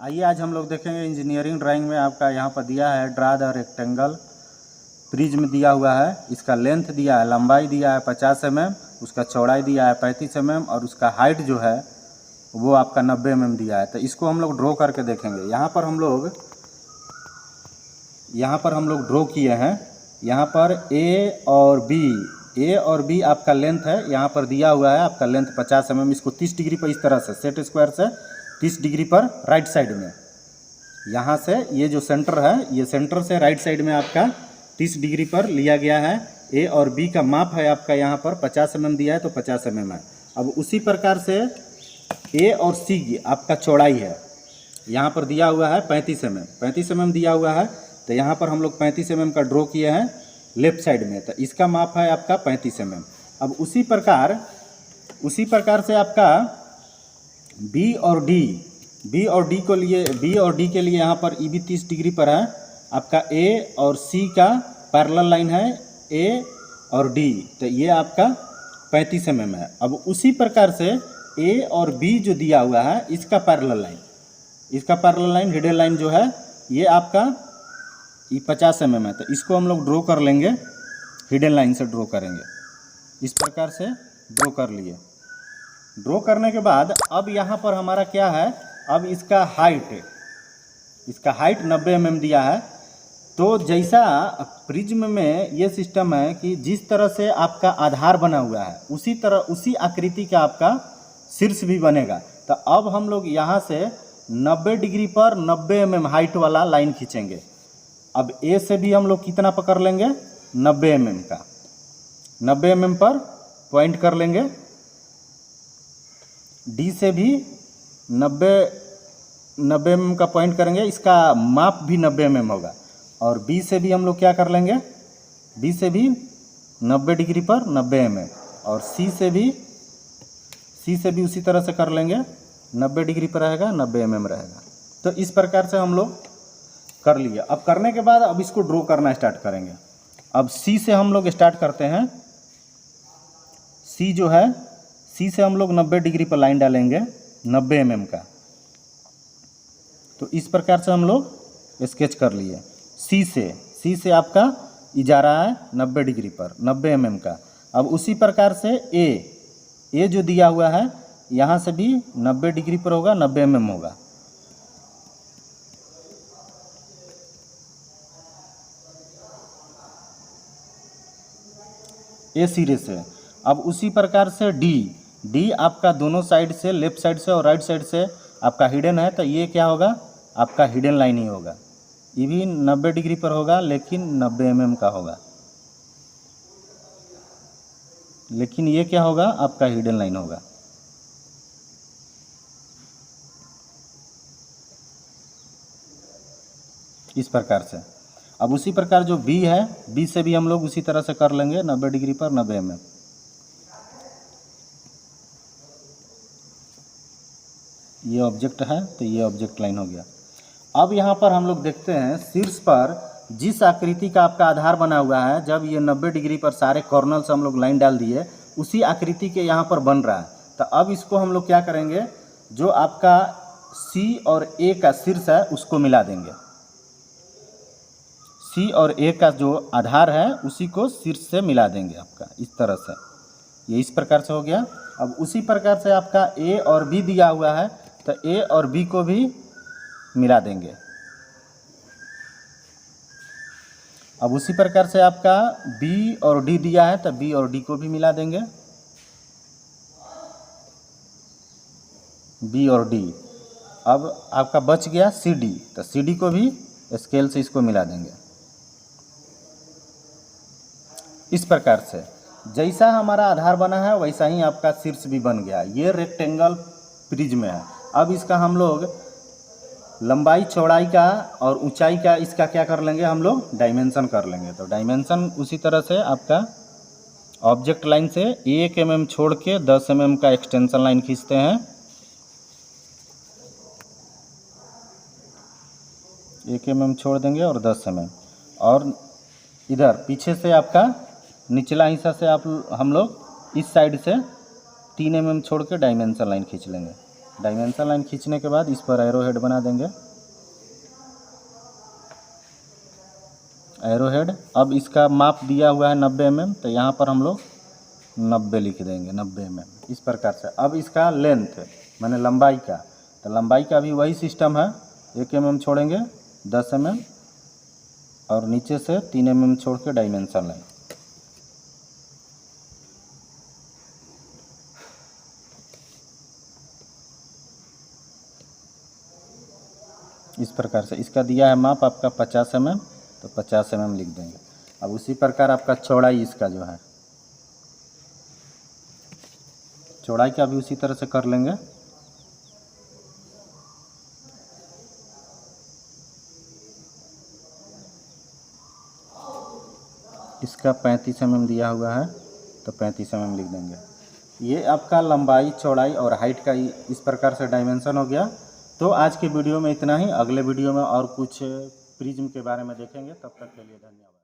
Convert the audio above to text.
आइए आज हम लोग देखेंगे इंजीनियरिंग ड्राइंग में आपका यहाँ पर दिया है ड्रा द रेक्टेंगल प्रिज्म दिया हुआ है। इसका लेंथ दिया है, लंबाई दिया है 50 mm, उसका चौड़ाई दिया है 35 mm और उसका हाइट जो है वो आपका 90 mm दिया है। तो इसको हम लोग ड्रॉ करके देखेंगे। यहाँ पर हम लोग ड्रॉ किए हैं। यहाँ पर ए और बी आपका लेंथ है, यहाँ पर दिया हुआ है आपका लेंथ 50 mm। इसको 30 डिग्री पर इस तरह से सेट स्क्वायर से 30 डिग्री पर राइट साइड में, यहाँ से ये जो सेंटर है ये सेंटर से राइट साइड में आपका 30 डिग्री पर लिया गया है। ए और बी का माप है आपका यहाँ पर 50 mm दिया है तो 50 mm है। अब उसी प्रकार से ए और सी की आपका चौड़ाई है, यहाँ पर दिया हुआ है 35 mm दिया हुआ है। तो यहाँ पर हम लोग 35 mm का ड्रॉ किए हैं लेफ्ट साइड में, तो इसका माप है आपका 35 mm। अब उसी प्रकार से आपका बी और डी के लिए यहाँ पर ई भी 30 डिग्री पर है। आपका ए और सी का पैरेलल लाइन है ए और डी, तो ये आपका 35 mm है। अब उसी प्रकार से ए और बी जो दिया हुआ है इसका पैरेलल लाइन हिडन लाइन जो है ये आपका 50 mm है। तो इसको हम लोग ड्रॉ कर लेंगे, हिडन लाइन से ड्रॉ करेंगे। इस प्रकार से ड्रॉ कर लिए। ड्रॉ करने के बाद अब यहाँ पर हमारा क्या है, अब इसका हाइट 90 mm दिया है। तो जैसा प्रिज्म में ये सिस्टम है कि जिस तरह से आपका आधार बना हुआ है उसी आकृति का आपका शीर्ष भी बनेगा। तो अब हम लोग यहाँ से 90 डिग्री पर 90 mm हाइट वाला लाइन खींचेंगे। अब ए से भी हम लोग कितना पकड़ लेंगे, 90 mm का, 90 mm पर पॉइंट कर लेंगे। डी से भी 90 mm का पॉइंट करेंगे, इसका माप भी 90 mm होगा। और बी से भी हम लोग क्या कर लेंगे, बी से भी 90 डिग्री पर 90 mm और सी से भी उसी तरह से कर लेंगे, 90 डिग्री पर रहेगा, 90 mm रहेगा। तो इस प्रकार से हम लोग कर लिए। अब करने के बाद अब इसको ड्रॉ करना स्टार्ट करेंगे। अब सी से हम लोग स्टार्ट करते हैं। सी जो है, सी से हम लोग 90 डिग्री पर लाइन डालेंगे 90 mm का। तो इस प्रकार से हम लोग स्केच कर लिए। सी से आपका जा रहा है 90 डिग्री पर 90 mm का। अब उसी प्रकार से ए जो दिया हुआ है यहाँ से भी 90 डिग्री पर होगा, 90 mm होगा। ए सिरे से। अब उसी प्रकार से डी आपका दोनों साइड से, लेफ्ट साइड से और राइट साइड से आपका हिडन है। तो ये क्या होगा, आपका हिडन लाइन ही होगा। ये भी 90 डिग्री पर होगा लेकिन 90 mm का होगा, लेकिन ये क्या होगा, आपका हिडन लाइन होगा। इस प्रकार से। अब उसी प्रकार जो बी है, बी से भी हम लोग उसी तरह से कर लेंगे 90 डिग्री पर 90 mm। ये ऑब्जेक्ट है तो ये ऑब्जेक्ट लाइन हो गया। अब यहाँ पर हम लोग देखते हैं शीर्ष पर जिस आकृति का आपका आधार बना हुआ है, जब ये 90 डिग्री पर सारे कॉर्नर से हम लोग लाइन डाल दिए, उसी आकृति के यहाँ पर बन रहा है। तो अब इसको हम लोग क्या करेंगे, जो आपका सी और ए का शीर्ष है उसको मिला देंगे। सी और ए का जो आधार है उसी को शीर्ष से मिला देंगे आपका, इस तरह से। ये इस प्रकार से हो गया। अब उसी प्रकार से आपका ए और बी दिया हुआ है, तो ए और बी को भी मिला देंगे। अब उसी प्रकार से आपका बी और डी दिया है, तो बी और डी को भी मिला देंगे, बी और डी। अब आपका बच गया सी डी, तो सी डी को भी स्केल से इसको मिला देंगे। इस प्रकार से जैसा हमारा आधार बना है वैसा ही आपका शीर्ष भी बन गया। ये रेक्टेंगल प्रिज्म है। अब इसका हम लोग लंबाई चौड़ाई का और ऊंचाई का इसका क्या कर लेंगे, हम लोग डायमेंशन कर लेंगे। तो डायमेंशन उसी तरह से आपका ऑब्जेक्ट लाइन से 1 mm छोड़ के 10 mm का एक्सटेंशन लाइन खींचते हैं। 1 mm छोड़ देंगे और 10 mm, और इधर पीछे से आपका निचला हिस्सा से हम लोग इस साइड से 3 mm छोड़ के डायमेंशन लाइन खींच लेंगे। डायमेंशन लाइन खींचने के बाद इस पर एरो हेड बना देंगे, एरो हेड। अब इसका माप दिया हुआ है 90 mm, तो यहाँ पर हम लोग 90 लिख देंगे, 90 mm इस प्रकार से। अब इसका लेंथ माने लंबाई का, तो लंबाई का भी वही सिस्टम है, 1 mm छोड़ेंगे, 10 mm और नीचे से 3 mm छोड़ के डायमेंशन लाइन। इस प्रकार से इसका दिया है माप आपका 50 mm, तो 50 mm लिख देंगे। अब उसी प्रकार आपका चौड़ाई इसका जो है, चौड़ाई का भी उसी तरह से कर लेंगे। इसका 35 mm दिया हुआ है, तो 35 mm लिख देंगे। ये आपका लंबाई, चौड़ाई और हाइट का इस प्रकार से डायमेंशन हो गया। तो आज के वीडियो में इतना ही। अगले वीडियो में और कुछ प्रिज्म के बारे में देखेंगे। तब तक के लिए धन्यवाद।